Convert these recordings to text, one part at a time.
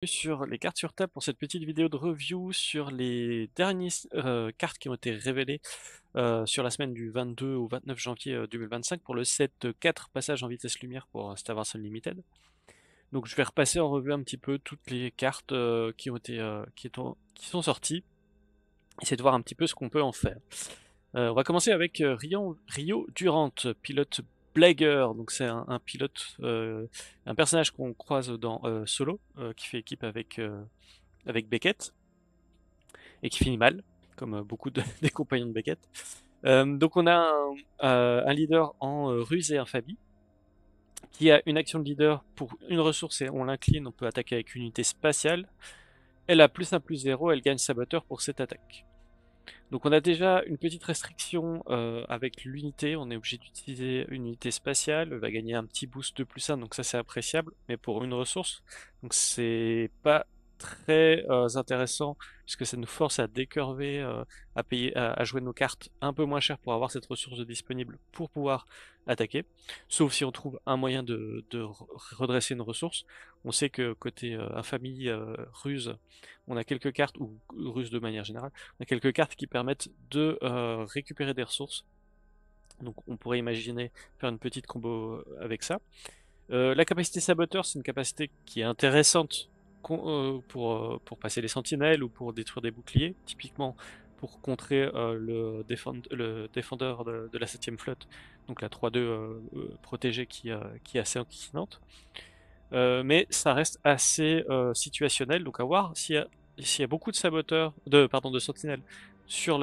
Sur les cartes sur table pour cette petite vidéo de review sur les dernières cartes qui ont été révélées sur la semaine du 22 au 29 janvier 2025 pour le set 4 passages en vitesse lumière pour Star Wars Unlimited. Donc je vais repasser en revue un petit peu toutes les cartes qui ont été qui sont sorties, essayer de voir un petit peu ce qu'on peut en faire. On va commencer avec Rio Durant, pilote Blagger. Donc c'est un pilote, un personnage qu'on croise dans Solo, qui fait équipe avec Beckett et qui finit mal, comme beaucoup des compagnons de Beckett. Donc on a un leader en ruse et infamie qui a une action de leader pour une ressource et on l'incline, on peut attaquer avec une unité spatiale. Elle a +1/+0, elle gagne saboteur pour cette attaque. Donc on a déjà une petite restriction avec l'unité, on est obligé d'utiliser une unité spatiale, elle va gagner un petit boost de +1, donc ça c'est appréciable, mais pour une ressource, donc c'est pas très intéressant, puisque ça nous force à décurver, à payer, à jouer nos cartes un peu moins cher pour avoir cette ressource disponible pour pouvoir attaquer, sauf si on trouve un moyen de redresser une ressource. On sait que côté infamie, ruse, on a quelques cartes, ou ruse de manière générale, on a quelques cartes qui permettent de récupérer des ressources. Donc on pourrait imaginer faire une petite combo avec ça. La capacité saboteur, c'est une capacité qui est intéressante pour passer les sentinelles ou pour détruire des boucliers, typiquement pour contrer le défendeur de la 7ème flotte, donc la 3-2 protégée qui est assez enquiquinante. Mais ça reste assez situationnel, donc à voir s'il y a beaucoup de saboteurs, pardon, de sentinelles sur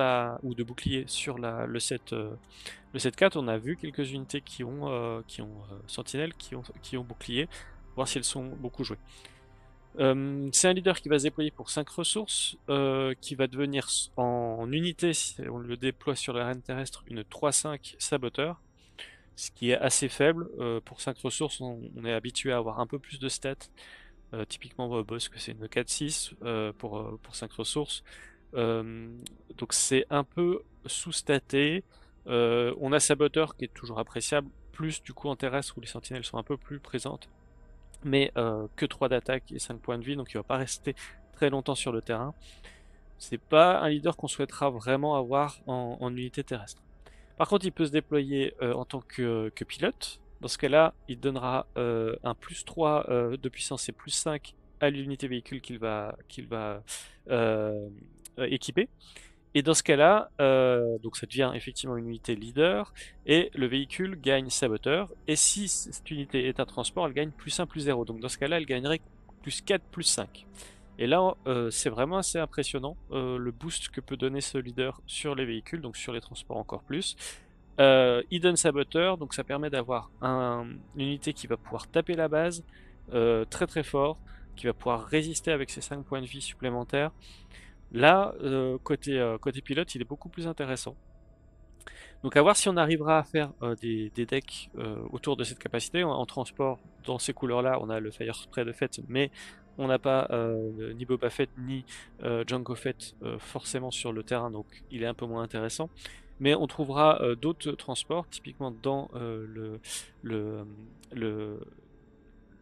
ou de boucliers sur le set 4. On a vu quelques unités qui ont sentinelles, qui ont bouclier, voir si elles sont beaucoup jouées. C'est un leader qui va se déployer pour 5 ressources, qui va devenir en unité, si on le déploie sur l'arène terrestre, une 3-5 saboteur, ce qui est assez faible. Pour 5 ressources, on est habitué à avoir un peu plus de stats. Typiquement, Boss, que c'est une 4-6 pour 5 ressources. Donc c'est un peu sous-staté. On a Saboteur qui est toujours appréciable, plus du coup en terrestre où les sentinelles sont un peu plus présentes, mais que 3 d'attaque et 5 points de vie, donc il va pas rester très longtemps sur le terrain. C'est pas un leader qu'on souhaitera vraiment avoir en unité terrestre. Par contre, il peut se déployer en tant que pilote. Dans ce cas-là, il donnera un +3 de puissance et +5 à l'unité véhicule qu'il va euh, équiper. Et dans ce cas-là, donc ça devient effectivement une unité leader, et le véhicule gagne saboteur, et si cette unité est un transport, elle gagne +1/+0. Donc dans ce cas-là, elle gagnerait +4, +5. Et là, c'est vraiment assez impressionnant, le boost que peut donner ce leader sur les véhicules, donc sur les transports encore plus. Hidden Saboteur, donc ça permet d'avoir une unité qui va pouvoir taper la base très très fort, qui va pouvoir résister avec ses 5 points de vie supplémentaires. Là, côté pilote, il est beaucoup plus intéressant. Donc à voir si on arrivera à faire des decks autour de cette capacité. En transport, dans ces couleurs-là, on a le Fire Spray de Fett, mais on n'a pas ni Boba Fett ni Jango Fett forcément sur le terrain, donc il est un peu moins intéressant. Mais on trouvera d'autres transports, typiquement dans le, le,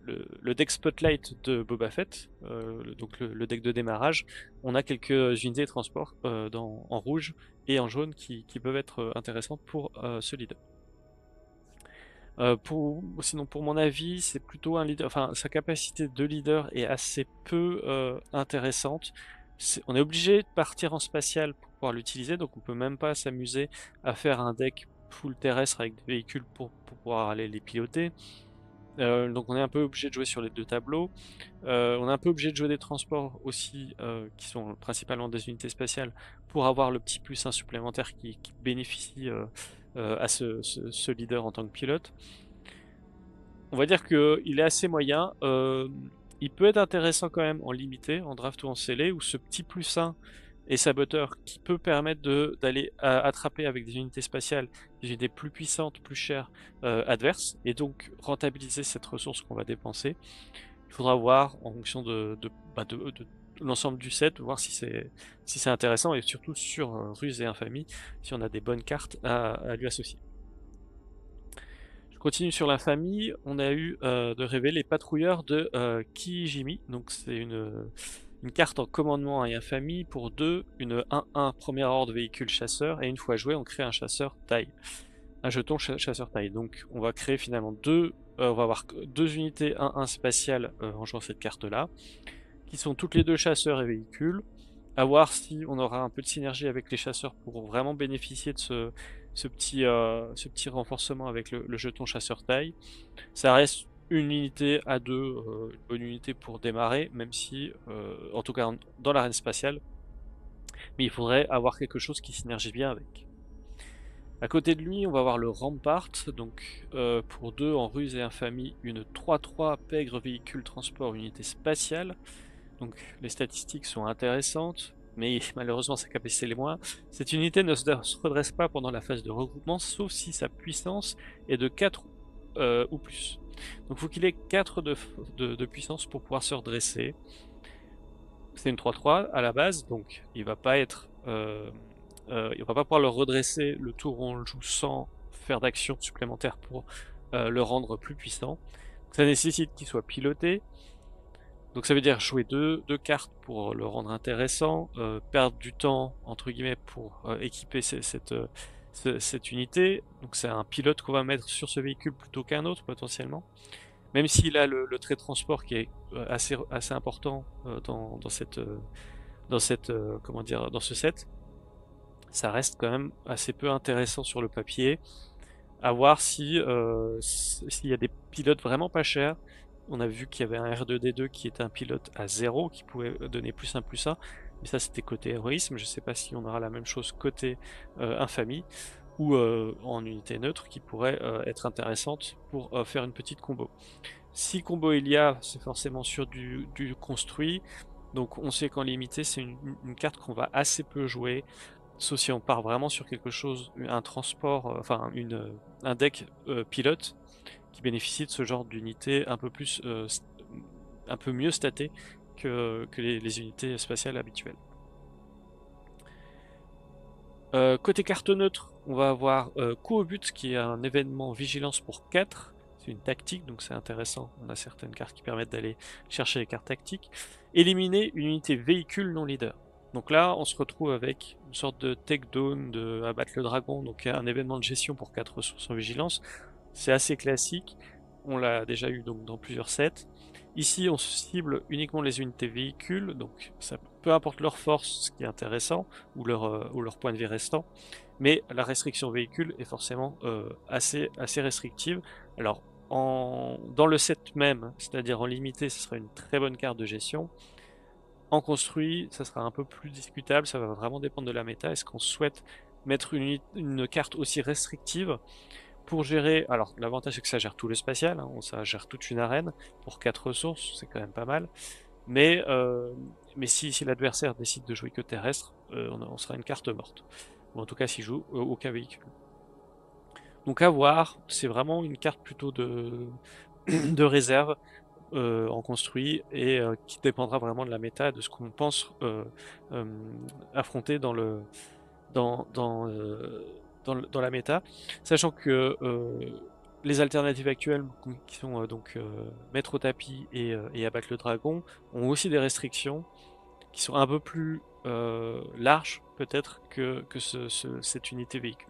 le deck Spotlight de Boba Fett, donc le deck de démarrage. On a quelques unités de transport en rouge et en jaune qui peuvent être intéressantes pour ce leader. Sinon, pour mon avis, c'est plutôt un leader. Enfin, sa capacité de leader est assez peu intéressante. On est obligé de partir en spatial pour pouvoir l'utiliser, donc on peut même pas s'amuser à faire un deck full terrestre avec des véhicules pour pouvoir aller les piloter. Donc on est un peu obligé de jouer sur les deux tableaux. On est un peu obligé de jouer des transports aussi, qui sont principalement des unités spatiales, pour avoir le petit plus 1 supplémentaire qui bénéficie à ce leader en tant que pilote. On va dire qu'il est assez moyen. Il peut être intéressant quand même en limité, en draft ou en scellé, où ce petit plus 1 et saboteur qui peut permettre d'aller attraper avec des unités spatiales des unités plus puissantes, plus chères adverses, et donc rentabiliser cette ressource qu'on va dépenser. Il faudra voir en fonction de l'ensemble du set, voir si c'est intéressant, et surtout sur Ruse et Infamie, si on a des bonnes cartes à lui associer. continue sur la famille, on a eu de révéler les patrouilleurs de Kijimi. Donc c'est une carte en commandement et infamie pour 2, une 1-1 première ordre véhicule chasseur, et une fois joué, on crée un chasseur taille. Un jeton chasseur taille. Donc on va créer finalement on va avoir 2 unités 1-1 spatiales en jouant cette carte-là, qui sont toutes les deux chasseurs et véhicules. À voir si on aura un peu de synergie avec les chasseurs pour vraiment bénéficier de ce petit renforcement avec le jeton chasseur taille. Ça reste une unité à 2, une bonne unité pour démarrer, même si, en tout cas dans l'arène spatiale, mais il faudrait avoir quelque chose qui synergie bien avec. À côté de lui, on va avoir le Rampart, donc pour 2 en ruse et infamie, une 3-3 pègre véhicule transport unité spatiale. Donc les statistiques sont intéressantes, mais malheureusement sa capacité les moins. Cette unité ne se redresse pas pendant la phase de regroupement, sauf si sa puissance est de 4 ou plus. Donc il faut qu'il ait 4 de puissance pour pouvoir se redresser. C'est une 3-3 à la base, donc il va pas être... il va pas pouvoir le redresser le tour où on le joue sans faire d'action supplémentaire pour le rendre plus puissant. Ça nécessite qu'il soit piloté. Donc ça veut dire jouer deux cartes pour le rendre intéressant, perdre du temps entre guillemets pour équiper cette unité. Donc c'est un pilote qu'on va mettre sur ce véhicule plutôt qu'un autre potentiellement. Même s'il a le trait de transport qui est assez important dans ce set, ça reste quand même assez peu intéressant sur le papier. À voir s'il y a des pilotes vraiment pas chers. On a vu qu'il y avait un R2D2 qui était un pilote à 0, qui pouvait donner +1 +1, mais ça c'était côté héroïsme. Je sais pas si on aura la même chose côté infamie, ou en unité neutre, qui pourrait être intéressante pour faire une petite combo. Si combo il y a, c'est forcément sur du construit, donc on sait qu'en limité c'est une carte qu'on va assez peu jouer, sauf si on part vraiment sur quelque chose, un transport, enfin un deck pilote qui bénéficie de ce genre d'unité un peu plus, un peu mieux statée que les unités spatiales habituelles. Côté carte neutre, on va avoir coup au but qui est un événement vigilance pour 4. C'est une tactique, donc c'est intéressant. On a certaines cartes qui permettent d'aller chercher les cartes tactiques. Éliminer une unité véhicule non leader. Donc là, on se retrouve avec une sorte de takedown, de abattre le dragon, donc un événement de gestion pour 4 ressources en vigilance. C'est assez classique, on l'a déjà eu donc dans plusieurs sets. Ici, on cible uniquement les unités véhicules, donc ça, peu importe leur force, ce qui est intéressant, ou leur point de vie restant, mais la restriction véhicule est forcément assez restrictive. Alors, dans le set même, c'est-à-dire en limité, ce sera une très bonne carte de gestion. En construit, ça sera un peu plus discutable, ça va vraiment dépendre de la méta. Est-ce qu'on souhaite mettre une carte aussi restrictive pour gérer... Alors, l'avantage c'est que ça gère tout le spatial, hein, ça gère toute une arène pour 4 ressources, c'est quand même pas mal. Mais si l'adversaire décide de jouer que terrestre, on sera une carte morte. Ou en tout cas s'il joue aucun véhicule. Donc à voir, c'est vraiment une carte plutôt de réserve en construit et qui dépendra vraiment de la méta, de ce qu'on pense affronter dans la méta, sachant que les alternatives actuelles qui sont mettre au tapis et abattre le dragon ont aussi des restrictions qui sont un peu plus larges peut-être que cette unité véhicule.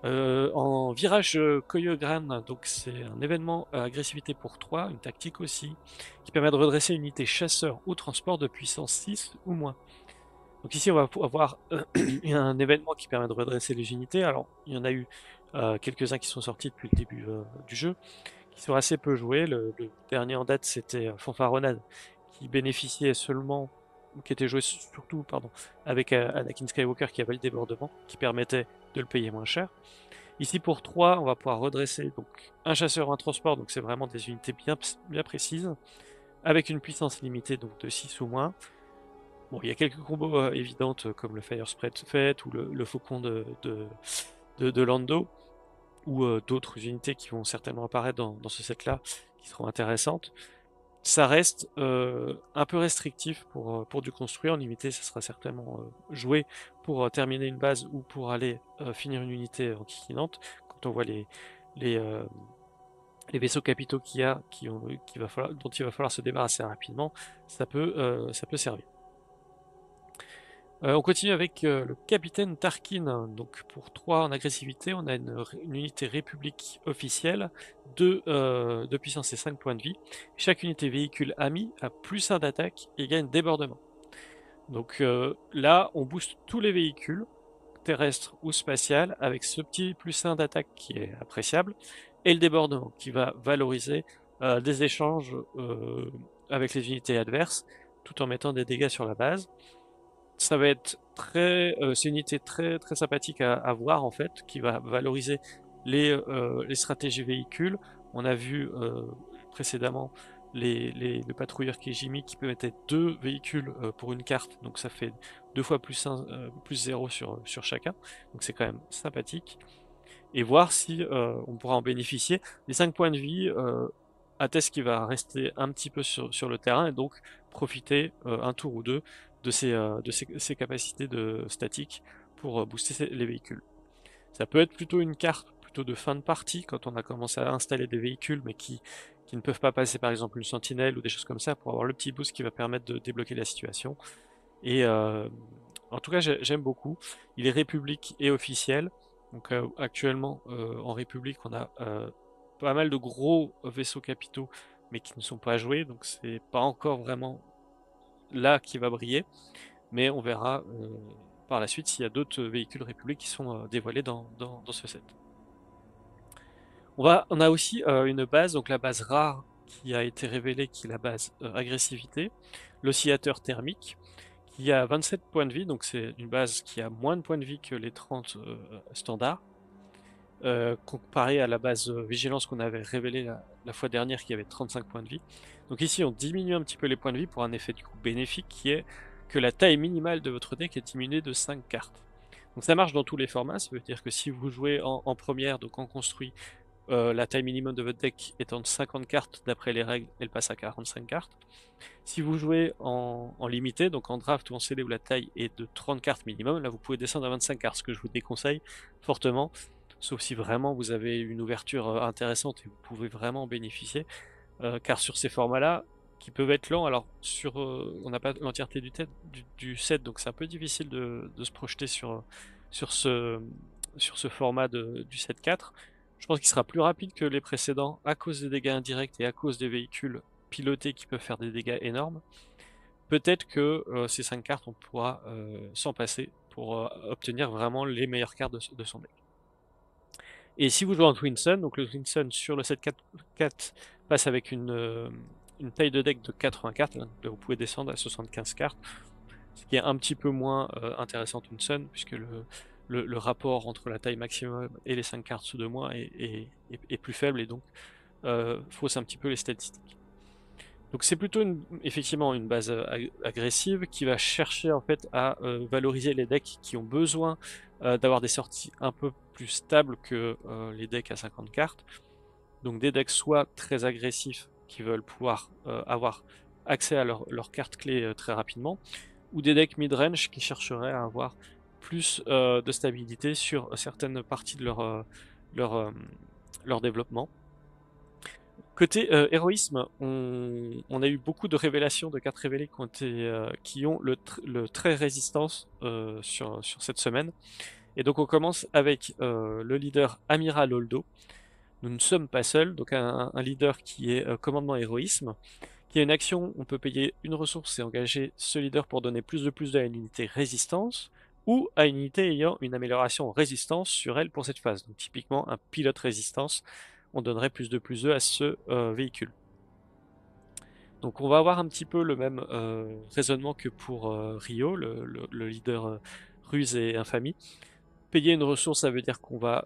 En virage Koyogran, donc c'est un événement à agressivité pour 3, une tactique aussi, qui permet de redresser une unité chasseur ou transport de puissance 6 ou moins. Donc ici on va avoir un événement qui permet de redresser les unités. Alors il y en a eu quelques-uns qui sont sortis depuis le début du jeu, qui sont assez peu joués. Le dernier en date c'était Fanfaronnade, qui bénéficiait seulement, qui était joué surtout avec Anakin Skywalker qui avait le débordement, qui permettait de le payer moins cher. Ici pour 3, on va pouvoir redresser donc un chasseur, un transport, donc c'est vraiment des unités bien précises, avec une puissance limitée donc de 6 ou moins. Bon, il y a quelques combos évidentes comme le Fire Spread Fête ou le Faucon de Lando, ou d'autres unités qui vont certainement apparaître dans ce set-là, qui seront intéressantes. Ça reste un peu restrictif pour du construire. En limité, ça sera certainement joué pour terminer une base ou pour aller finir une unité en kikinante. quand on voit les, euh, les vaisseaux capitaux qu'il y a, dont il va falloir se débarrasser rapidement, ça peut servir. On continue avec le capitaine Tarkin. Donc pour 3 en agressivité, on a une unité république officielle, 2 de puissance et 5 points de vie. Chaque unité véhicule ami a +1 d'attaque et gagne débordement. Donc là, on booste tous les véhicules, terrestres ou spatial, avec ce petit +1 d'attaque qui est appréciable, et le débordement qui va valoriser des échanges avec les unités adverses, tout en mettant des dégâts sur la base. Ça va être c'est une unité très très sympathique à voir en fait, qui va valoriser les stratégies véhicules. On a vu précédemment le patrouilleur Kijimi qui peut mettre 2 véhicules pour une carte, donc ça fait 2 fois +1, +0 sur chacun, donc c'est quand même sympathique. Et voir si on pourra en bénéficier. Les 5 points de vie attestent qu'il va rester un petit peu sur le terrain et donc profiter un tour ou deux de ses capacités de statique pour booster les véhicules. Ça peut être plutôt une carte plutôt de fin de partie quand on a commencé à installer des véhicules mais qui ne peuvent pas passer par exemple une sentinelle ou des choses comme ça pour avoir le petit boost qui va permettre de débloquer la situation. Et en tout cas j'aime beaucoup. Il est république et officiel. Donc actuellement en République on a pas mal de gros vaisseaux capitaux mais qui ne sont pas joués, donc c'est pas encore vraiment là qui va briller, mais on verra par la suite s'il y a d'autres véhicules République qui sont dévoilés dans ce set. On a aussi une base, donc la base rare qui a été révélée, qui est la base agressivité, l'oscillateur thermique, qui a 27 points de vie, donc c'est une base qui a moins de points de vie que les 30 standards, comparé à la base vigilance qu'on avait révélée la fois dernière qui avait 35 points de vie. Donc ici on diminue un petit peu les points de vie pour un effet du coup bénéfique qui est que la taille minimale de votre deck est diminuée de 5 cartes. Donc ça marche dans tous les formats, ça veut dire que si vous jouez en première, donc en construit, la taille minimum de votre deck étant de 50 cartes, d'après les règles, elle passe à 45 cartes. Si vous jouez en limité, donc en draft ou en CD où la taille est de 30 cartes minimum, là vous pouvez descendre à 25 cartes, ce que je vous déconseille fortement, sauf si vraiment vous avez une ouverture intéressante et vous pouvez vraiment en bénéficier, car sur ces formats-là, qui peuvent être lents, alors on n'a pas l'entièreté du set, donc c'est un peu difficile de se projeter sur ce, sur ce format du set 4. Je pense qu'il sera plus rapide que les précédents à cause des dégâts indirects et à cause des véhicules pilotés qui peuvent faire des dégâts énormes. Peut-être que ces 5 cartes, on pourra s'en passer pour obtenir vraiment les meilleures cartes de son deck. Et si vous jouez en Twin Sun, donc le Twin Sun sur le set 4 passe avec une taille de deck de 80 cartes, là vous pouvez descendre à 75 cartes, ce qui est un petit peu moins intéressant Twin Sun, puisque le rapport entre la taille maximum et les 5 cartes sous 2 mois est plus faible et donc fausse un petit peu les statistiques. Donc c'est plutôt effectivement une base agressive qui va chercher en fait à valoriser les decks qui ont besoin d'avoir des sorties un peu plus stables que les decks à 50 cartes. Donc des decks soit très agressifs qui veulent pouvoir avoir accès à leurs cartes clés très rapidement, ou des decks mid-range qui chercheraient à avoir plus de stabilité sur certaines parties de leur développement. Côté héroïsme, on a eu beaucoup de révélations, de cartes révélées qui ont le trait résistance sur cette semaine. Et donc on commence avec le leader Amiral Holdo. Nous ne sommes pas seuls, donc un leader qui est commandement héroïsme, qui a une action, on peut payer une ressource et engager ce leader pour donner plus de à une unité résistance, ou à une unité ayant une amélioration en résistance sur elle pour cette phase. Donc typiquement un pilote résistance, on donnerait plus de à ce véhicule. Donc on va avoir un petit peu le même raisonnement que pour Rio, le leader ruse et infamie. Payer une ressource, ça veut dire qu'on va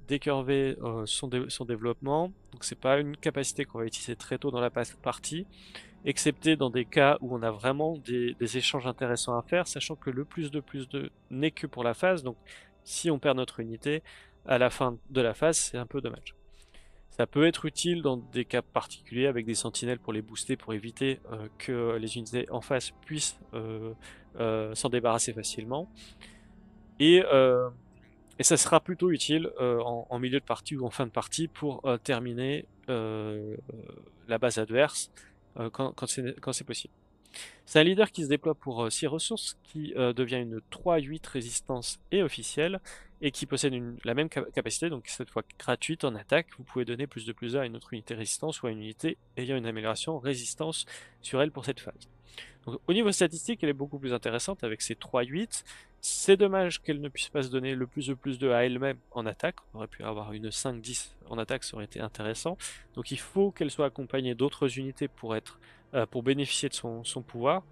décurver son développement. Donc c'est pas une capacité qu'on va utiliser très tôt dans la partie, excepté dans des cas où on a vraiment des échanges intéressants à faire, sachant que le plus de n'est que pour la phase. Donc si on perd notre unité à la fin de la phase, c'est un peu dommage. Ça peut être utile dans des cas particuliers avec des sentinelles pour les booster, pour éviter que les unités en face puissent s'en débarrasser facilement. Et Et ça sera plutôt utile en milieu de partie ou en fin de partie pour terminer la base adverse quand c'est possible. C'est un leader qui se déploie pour 6 ressources, qui devient une 3-8 résistance et officielle, et qui possède la même capacité, donc cette fois gratuite en attaque. Vous pouvez donner plus de 1 à une autre unité résistance ou à une unité ayant une amélioration résistance sur elle pour cette phase. Donc, au niveau statistique, elle est beaucoup plus intéressante avec ses 3-8. C'est dommage qu'elle ne puisse pas se donner le plus de à elle-même en attaque. On aurait pu avoir une 5-10 en attaque, ça aurait été intéressant. Donc il faut qu'elle soit accompagnée d'autres unités pour bénéficier de son pouvoir.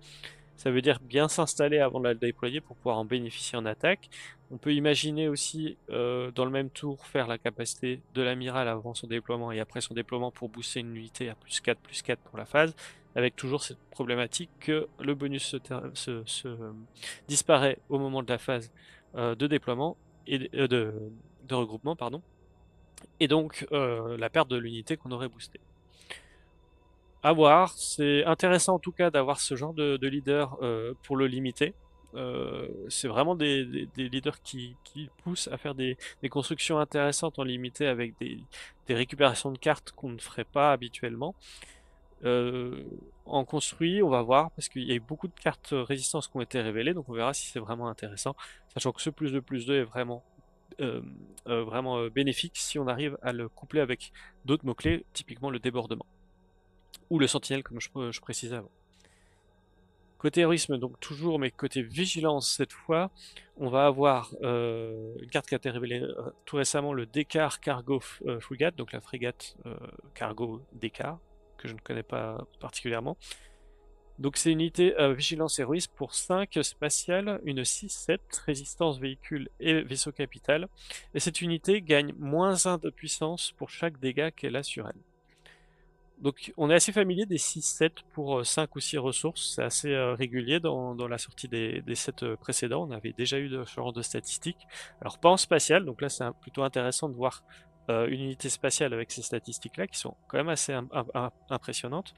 Ça veut dire bien s'installer avant de la déployer pour pouvoir en bénéficier en attaque. On peut imaginer aussi, dans le même tour, faire la capacité de l'amiral avant son déploiement et après son déploiement pour booster une unité à +4/+4 pour la phase, avec toujours cette problématique que le bonus disparaît au moment de la phase de déploiement et de regroupement, pardon, et donc la perte de l'unité qu'on aurait boostée. À voir, c'est intéressant en tout cas d'avoir ce genre de leader pour le limiter. C'est vraiment des leaders qui poussent à faire des constructions intéressantes en limité avec des récupérations de cartes qu'on ne ferait pas habituellement. En construit, on va voir, parce qu'il y a eu beaucoup de cartes résistance qui ont été révélées, donc on verra si c'est vraiment intéressant, sachant que ce +2/+2 est vraiment bénéfique si on arrive à le coupler avec d'autres mots-clés, typiquement le débordement ou le sentinelle comme je précisais avant. Côté héroïsme, donc toujours, mais côté vigilance cette fois, on va avoir une carte qui a été révélée tout récemment, le Dekar Cargo Frigate, donc la frégate cargo Dekar, que je ne connais pas particulièrement. Donc c'est une unité vigilance héroïsme pour 5 spatiales, une 6-7, résistance véhicule et vaisseau capital. Et cette unité gagne -1 de puissance pour chaque dégât qu'elle a sur elle. Donc on est assez familier des 6-7 pour 5 ou 6 ressources, c'est assez régulier dans la sortie des sets précédents, on avait déjà eu ce genre de statistiques. Alors pas en spatial, donc là c'est plutôt intéressant de voir une unité spatiale avec ces statistiques-là qui sont quand même assez impressionnantes.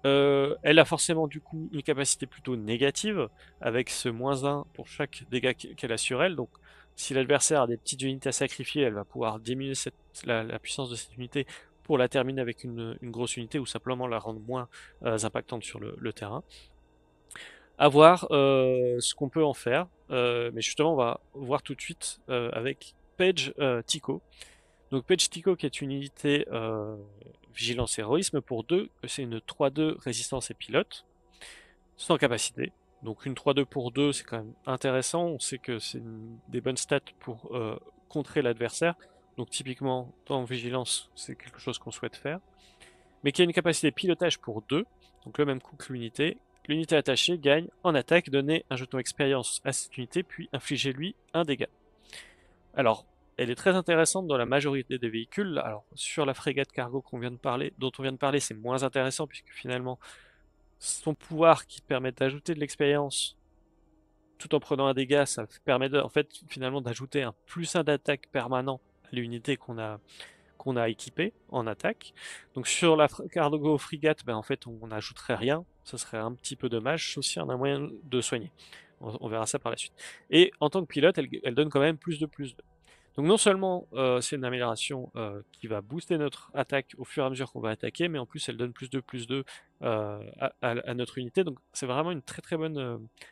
Elle a forcément du coup une capacité plutôt négative, avec ce -1 pour chaque dégât qu'elle a sur elle, donc si l'adversaire a des petites unités à sacrifier, elle va pouvoir diminuer la puissance de cette unité pour la terminer avec une grosse unité ou simplement la rendre moins impactante sur le terrain. À voir ce qu'on peut en faire, mais justement on va voir tout de suite avec Paige Tico. Donc Paige Tico qui est une unité vigilance héroïsme pour 2, c'est une 3-2 résistance et pilote, sans capacité. Donc une 3-2 pour 2 c'est quand même intéressant, on sait que c'est des bonnes stats pour contrer l'adversaire, donc typiquement dans vigilance c'est quelque chose qu'on souhaite faire. Mais qui a une capacité pilotage pour 2, donc le même coût que l'unité. L'unité attachée gagne en attaque, donner un jeton expérience à cette unité, puis infliger lui un dégât. Alors, elle est très intéressante dans la majorité des véhicules. Alors, sur la frégate cargo dont on vient de parler, c'est moins intéressant puisque finalement, son pouvoir qui permet d'ajouter de l'expérience tout en prenant un dégât, ça permet en fait finalement d'ajouter un +1 d'attaque permanent à l'unité qu'on a équipé en attaque. Donc sur la cargo frigate, ben en fait on n'ajouterait rien, ça serait un petit peu dommage, sauf si on a moyen de soigner. On verra ça par la suite. Et en tant que pilote, elle donne quand même +2/+2. Donc non seulement c'est une amélioration qui va booster notre attaque au fur et à mesure qu'on va attaquer, mais en plus elle donne +2/+2 à notre unité. Donc c'est vraiment une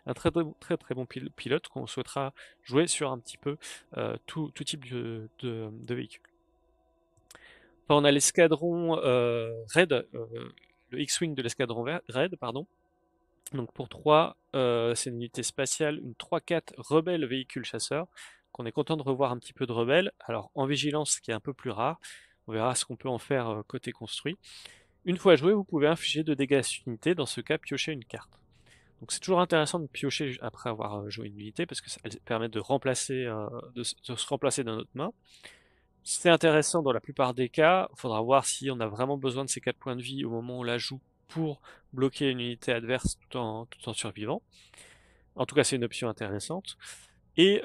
un très bon pilote qu'on souhaitera jouer sur un petit peu tout type de véhicule. Enfin, on a l'escadron Raid, le X-Wing de l'escadron Raid, pardon. Donc pour 3, c'est une unité spatiale, une 3-4 rebelle véhicule chasseur, qu'on est content de revoir un petit peu de rebelle. Alors en vigilance, ce qui est un peu plus rare, on verra ce qu'on peut en faire côté construit. Une fois joué, vous pouvez infliger de dégâts à cette unité, dans ce cas piocher une carte. Donc c'est toujours intéressant de piocher après avoir joué une unité, parce que ça permet de se remplacer dans notre main. C'est intéressant dans la plupart des cas, il faudra voir si on a vraiment besoin de ces 4 points de vie au moment où on la joue pour bloquer une unité adverse tout en survivant. En tout cas, c'est une option intéressante. Et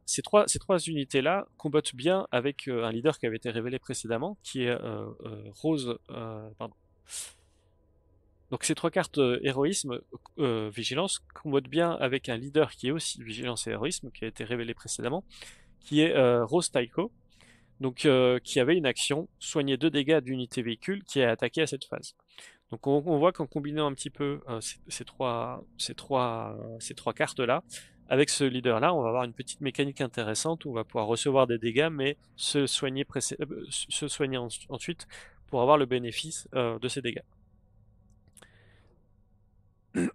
ces trois unités-là combattent bien avec un leader qui avait été révélé précédemment, qui est Rose, pardon, Donc ces trois cartes héroïsme, vigilance, combotent bien avec un leader qui est aussi vigilance et héroïsme, qui a été révélé précédemment, qui est Rose Taiko, donc qui avait une action, soigner 2 dégâts d'unité véhicule qui est attaqué à cette phase. Donc on voit qu'en combinant un petit peu ces trois cartes-là, avec ce leader-là, on va avoir une petite mécanique intéressante où on va pouvoir recevoir des dégâts, mais se soigner ensuite pour avoir le bénéfice de ces dégâts.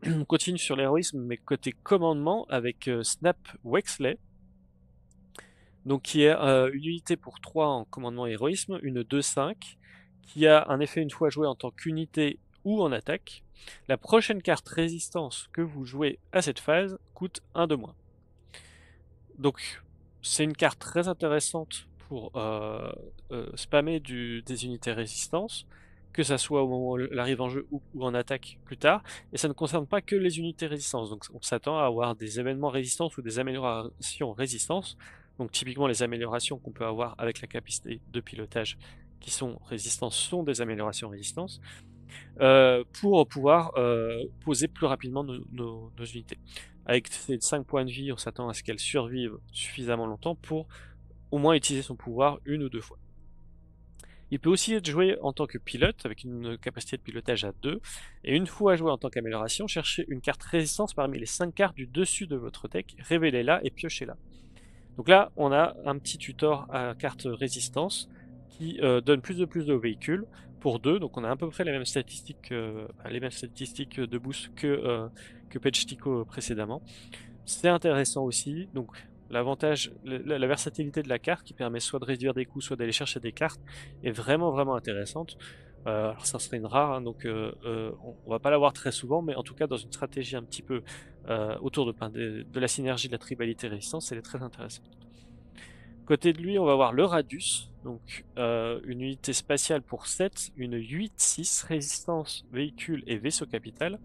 On continue sur l'héroïsme, mais côté commandement, avec Snap Wexley, donc qui est une unité pour 3 en commandement héroïsme, une 2-5, qui a un effet une fois joué en tant qu'unité ou en attaque. La prochaine carte résistance que vous jouez à cette phase coûte 1 de moins. Donc c'est une carte très intéressante pour spammer des unités résistance, que ça soit au moment où elle arrive en jeu ou en attaque plus tard, et ça ne concerne pas que les unités résistance, donc on s'attend à avoir des événements résistance ou des améliorations résistance, donc typiquement les améliorations qu'on peut avoir avec la capacité de pilotage qui sont résistance sont des améliorations résistance, pour pouvoir poser plus rapidement nos unités. Avec ces 5 points de vie, on s'attend à ce qu'elles survivent suffisamment longtemps pour au moins utiliser son pouvoir 1 ou 2 fois. Il peut aussi être joué en tant que pilote, avec une capacité de pilotage à 2, et une fois joué en tant qu'amélioration, cherchez une carte résistance parmi les 5 cartes du dessus de votre deck, révélez-la et piochez-la. Donc là, on a un petit tutor à carte résistance qui donne plus de véhicules pour 2, donc on a à peu près les mêmes statistiques de boost que Page Tico précédemment. C'est intéressant aussi, donc l'avantage, la versatilité de la carte qui permet soit de réduire des coûts, soit d'aller chercher des cartes est vraiment intéressante. Alors ça serait une rare, hein, donc on va pas l'avoir très souvent, mais en tout cas dans une stratégie un petit peu autour de la synergie de la tribalité résistance, elle est très intéressante. Côté de lui, on va voir le Radius, donc une unité spatiale pour 7, une 8-6 résistance véhicule et vaisseau capital,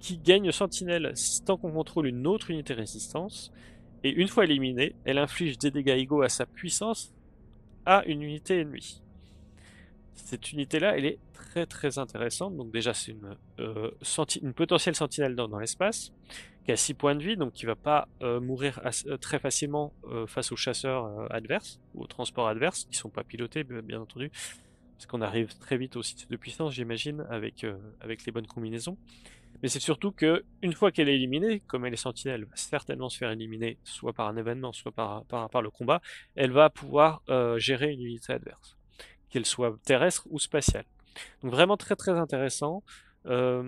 qui gagne sentinelle tant qu'on contrôle une autre unité résistance, et une fois éliminée, elle inflige des dégâts égaux à sa puissance à une unité ennemie. Cette unité-là, elle est très intéressante, donc déjà c'est une potentielle sentinelle dans l'espace, qui a 6 points de vie, donc qui va pas mourir très facilement face aux chasseurs adverses, ou aux transports adverses, qui sont pas pilotés, bien entendu, parce qu'on arrive très vite au site de puissance, j'imagine, avec les bonnes combinaisons. Mais c'est surtout que une fois qu'elle est éliminée, comme elle est sentinelle, va certainement se faire éliminer, soit par un événement, soit par le combat, elle va pouvoir gérer une unité adverse, qu'elle soit terrestre ou spatiale. Donc vraiment très intéressant. Pour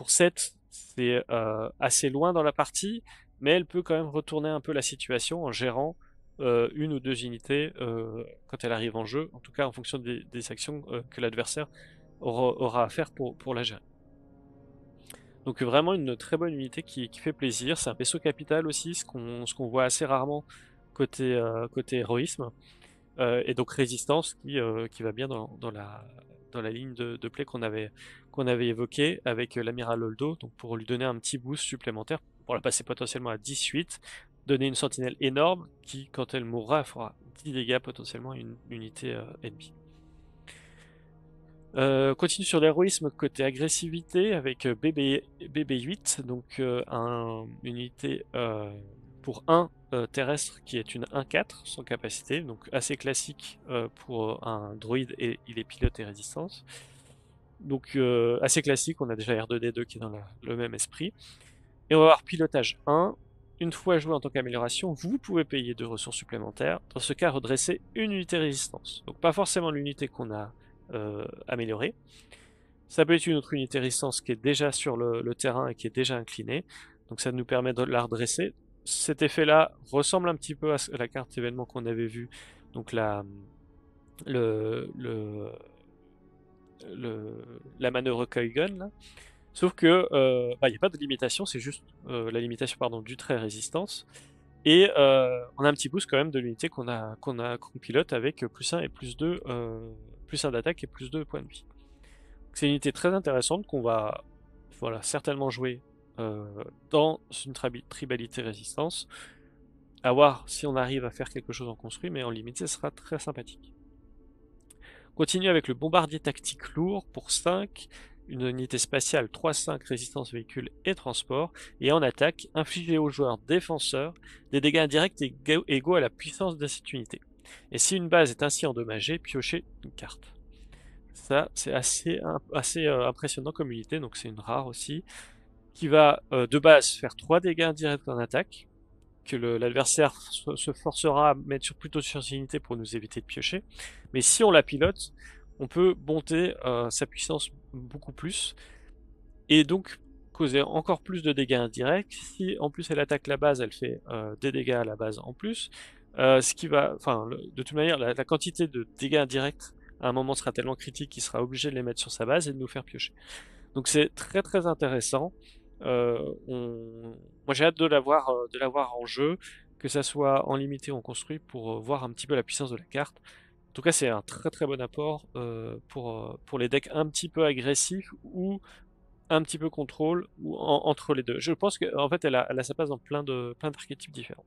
7, c'est assez loin dans la partie, mais elle peut quand même retourner un peu la situation en gérant une ou deux unités quand elle arrive en jeu, en tout cas en fonction des actions que l'adversaire aura à faire pour la gérer. Donc vraiment une très bonne unité qui fait plaisir. C'est un vaisseau capital aussi, ce qu'on voit assez rarement côté héroïsme. Et donc résistance qui va bien dans la ligne de play qu'on avait évoqué avec l'amiral Holdo, donc pour lui donner un petit boost supplémentaire, pour la passer potentiellement à 18, donner une sentinelle énorme qui, quand elle mourra, fera 10 dégâts potentiellement à une unité ennemie. Continue sur l'héroïsme côté agressivité avec BB8, donc une unité pour 1 terrestre qui est une 1-4 sans capacité, donc assez classique pour un droïde et il est pilote et résistance. Donc assez classique, on a déjà R2D2 qui est dans le même esprit. Et on va avoir pilotage 1. Une fois joué en tant qu'amélioration, vous pouvez payer 2 ressources supplémentaires. Dans ce cas, redresser une unité résistance. Donc pas forcément l'unité qu'on a améliorée. Ça peut être une autre unité résistance qui est déjà sur le terrain et qui est déjà inclinée. Donc ça nous permet de la redresser. Cet effet-là ressemble un petit peu à la carte événement qu'on avait vue. Donc la manœuvre Koigon, là. Sauf que il n'y a pas de limitation, c'est juste la limitation du trait résistance. Et on a un petit boost quand même de l'unité qu'on pilote avec plus 1 et plus 2, plus 1 d'attaque et plus 2 points de vie. C'est une unité très intéressante qu'on va certainement jouer dans une tribalité résistance. À voir si on arrive à faire quelque chose en construit, mais en limité, ce sera très sympathique. Continue avec le bombardier tactique lourd pour 5, une unité spatiale 3-5 résistance véhicule et transport, et en attaque, infliger aux joueurs défenseurs des dégâts indirects égaux à la puissance de cette unité. Et si une base est ainsi endommagée, piochez une carte. Ça, c'est assez impressionnant comme unité, donc c'est une rare aussi, qui va de base faire 3 dégâts indirects en attaque, que l'adversaire se forcera à mettre plutôt sur ses unités pour nous éviter de piocher. Mais si on la pilote, on peut monter sa puissance beaucoup plus, et donc causer encore plus de dégâts indirects. Si en plus elle attaque la base, elle fait des dégâts à la base en plus. Ce qui va, enfin, de toute manière, la quantité de dégâts indirects à un moment sera tellement critique qu'il sera obligé de les mettre sur sa base et de nous faire piocher. Donc c'est très très intéressant. Moi j'ai hâte de l'avoir en jeu, que ça soit en limité ou en construit, pour voir un petit peu la puissance de la carte. En tout cas, c'est un très très bon apport pour les decks un petit peu agressifs ou un petit peu contrôle, ou entre les deux. Je pense qu'en fait, elle a sa place dans plein d'archétypes différents.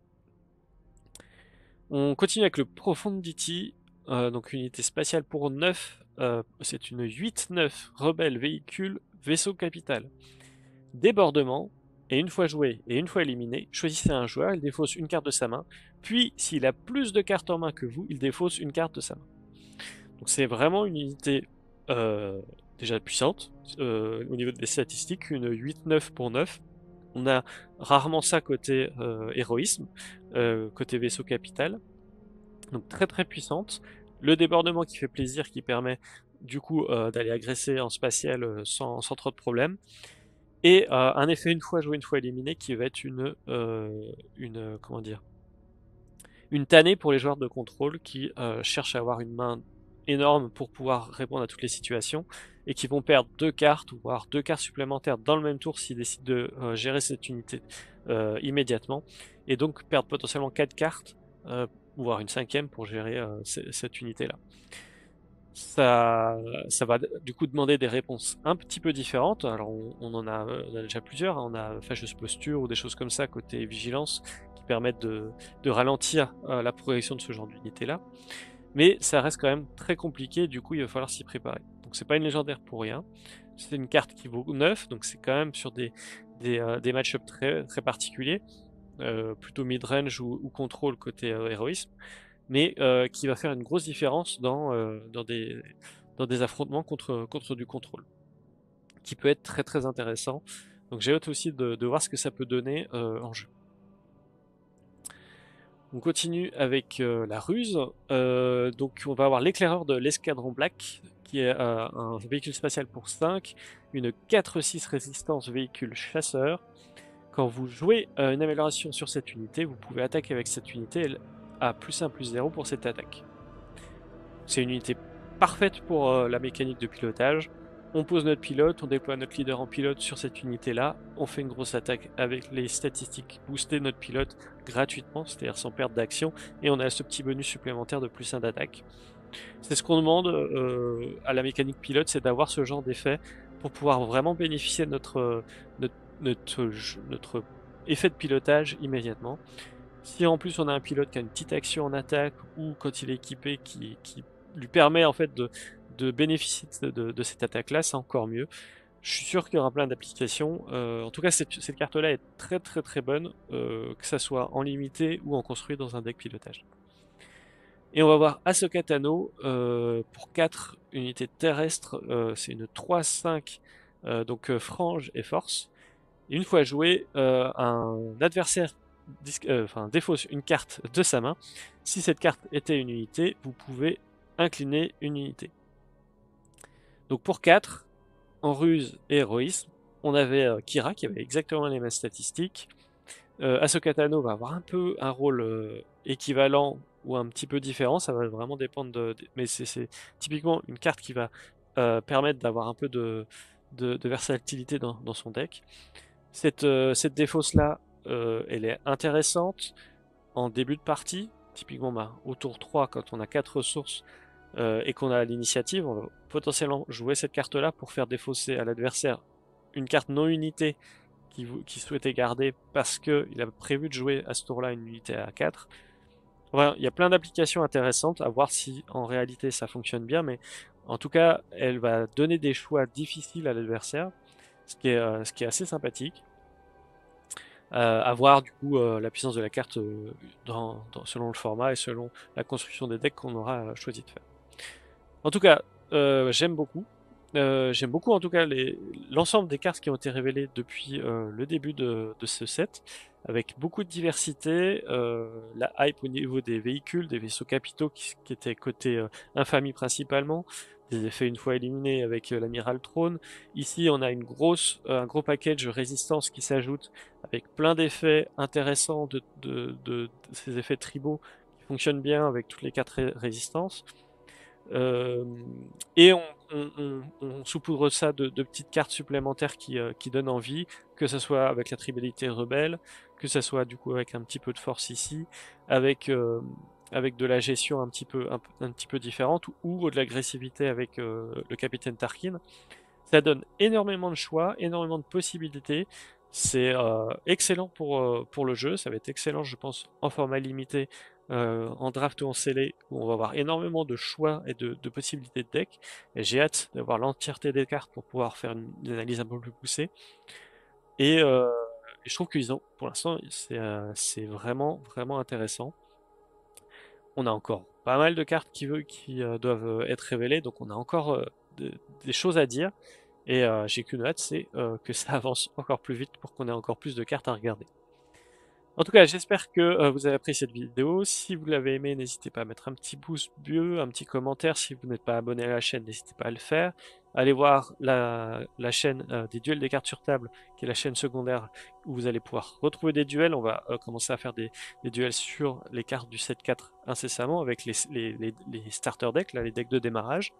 On continue avec le Profundity, donc unité spatiale pour 9. C'est une 8-9 rebelle véhicule vaisseau capital. Débordement, et une fois joué et une fois éliminé, choisissez un joueur, il défausse une carte de sa main, puis s'il a plus de cartes en main que vous, il défausse une carte de sa main. Donc c'est vraiment une unité déjà puissante, au niveau des statistiques, une 8-9 pour 9. On a rarement ça côté héroïsme, côté vaisseau capital. Donc très très puissante. Le débordement qui fait plaisir, qui permet du coup d'aller agresser en spatial sans trop de problèmes. Et un effet une fois joué, une fois éliminé, qui va être comment dire, une tannée pour les joueurs de contrôle qui cherchent à avoir une main énorme pour pouvoir répondre à toutes les situations, et qui vont perdre 2 cartes, voire 2 cartes supplémentaires dans le même tour s'ils décident de gérer cette unité immédiatement, et donc perdre potentiellement 4 cartes, voire une 5e pour gérer cette unité-là. Ça va du coup demander des réponses un petit peu différentes. Alors on en a déjà plusieurs, hein. On a fâcheuse posture ou des choses comme ça côté vigilance qui permettent de ralentir la progression de ce genre d'unité là. Mais ça reste quand même très compliqué, du coup il va falloir s'y préparer. Donc c'est pas une légendaire pour rien. C'est une carte qui vaut 9, donc c'est quand même sur des match-ups très, très particuliers, plutôt mid-range ou contrôle côté héroïsme, mais qui va faire une grosse différence dans des affrontements contre du contrôle, qui peut être très très intéressant. Donc j'ai hâte aussi de voir ce que ça peut donner en jeu. On continue avec la ruse. Donc on va avoir l'éclaireur de l'escadron Black, qui est un véhicule spatial pour 5, une 4-6 résistance véhicule chasseur. Quand vous jouez une amélioration sur cette unité, vous pouvez attaquer avec cette unité, elle a +1/+0 pour cette attaque. C'est une unité parfaite pour la mécanique de pilotage. On pose notre pilote, on déploie notre leader en pilote sur cette unité-là, on fait une grosse attaque avec les statistiques boostées de notre pilote gratuitement, c'est-à-dire sans perte d'action, et on a ce petit bonus supplémentaire de +1 d'attaque. C'est ce qu'on demande à la mécanique pilote, c'est d'avoir ce genre d'effet pour pouvoir vraiment bénéficier de notre effet de pilotage immédiatement. Si en plus on a un pilote qui a une petite action en attaque, ou quand il est équipé qui lui permet en fait de bénéficier de cette attaque-là, c'est encore mieux. Je suis sûr qu'il y aura plein d'applications. En tout cas, cette carte-là est très très très bonne, que ça soit en limité ou en construit dans un deck pilotage. Et on va voir Ahsoka Tano pour 4 unités terrestres. C'est une 3-5, donc frange et force. Et une fois joué, un adversaire défausse une carte de sa main. Si cette carte était une unité, vous pouvez incliner une unité. Donc pour 4, en ruse et héroïsme, on avait Kira qui avait exactement les mêmes statistiques. Ahsoka Tano va avoir un peu un rôle équivalent ou un petit peu différent, ça va vraiment dépendre mais c'est typiquement une carte qui va permettre d'avoir un peu de versatilité dans son deck. Cette défausse-là, elle est intéressante en début de partie. Typiquement, au tour 3, quand on a 4 ressources et qu'on a l'initiative, on va potentiellement jouer cette carte-là pour faire défausser à l'adversaire une carte non unité qui souhaitait garder parce qu'il a prévu de jouer à ce tour-là une unité à 4. Voilà, il y a plein d'applications intéressantes à voir si en réalité ça fonctionne bien, mais en tout cas, elle va donner des choix difficiles à l'adversaire, ce qui est assez sympathique. À voir du coup la puissance de la carte selon le format et selon la construction des decks qu'on aura choisi de faire. En tout cas, j'aime beaucoup. J'aime beaucoup en tout cas l'ensemble des cartes qui ont été révélées depuis le début de ce set, avec beaucoup de diversité, la hype au niveau des véhicules, des vaisseaux capitaux qui étaient côté infamie principalement, des effets une fois éliminés avec l'amiral Throne. Ici, on a un gros package résistance qui s'ajoute avec plein d'effets intéressants de ces effets tribaux qui fonctionnent bien avec toutes les cartes résistance. Euh, et on saupoudre ça de petites cartes supplémentaires qui donnent envie, que ce soit avec la tribalité rebelle, que ce soit du coup avec un petit peu de force ici, avec, avec de la gestion un petit peu différente, ou de l'agressivité avec le capitaine Tarkin. Ça donne énormément de choix, énormément de possibilités. C'est excellent pour le jeu. Ça va être excellent, je pense, en format limité, en draft ou en scellé, où on va avoir énormément de choix et de possibilités de deck. Et j'ai hâte d'avoir l'entièreté des cartes pour pouvoir faire une analyse un peu plus poussée. Et, euh, et je trouve qu'ils ont, pour l'instant, c'est vraiment, vraiment intéressant. On a encore pas mal de cartes qui doivent être révélées, donc on a encore des choses à dire. Et j'ai qu'une hâte, c'est que ça avance encore plus vite pour qu'on ait encore plus de cartes à regarder. En tout cas, j'espère que vous avez apprécié cette vidéo. Si vous l'avez aimé, n'hésitez pas à mettre un petit pouce bleu, un petit commentaire. Si vous n'êtes pas abonné à la chaîne, n'hésitez pas à le faire. Allez voir la chaîne des duels des cartes sur table, qui est la chaîne secondaire où vous allez pouvoir retrouver des duels. On va commencer à faire des duels sur les cartes du set 4 incessamment avec les starter decks, là, les decks de démarrage.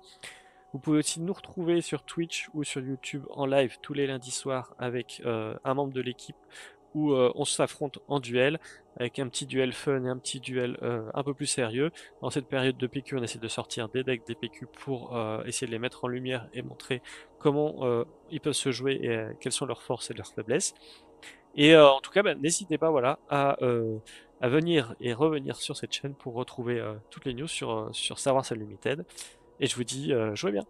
Vous pouvez aussi nous retrouver sur Twitch ou sur YouTube en live tous les lundis soirs avec un membre de l'équipe où on s'affronte en duel, avec un petit duel fun et un petit duel un peu plus sérieux. Dans cette période de PQ, on essaie de sortir des decks des PQ pour essayer de les mettre en lumière et montrer comment ils peuvent se jouer et quelles sont leurs forces et leurs faiblesses. Et en tout cas, bah, n'hésitez pas voilà, à venir et revenir sur cette chaîne pour retrouver toutes les news sur Star Wars Unlimited. Et je vous dis, jouez bien.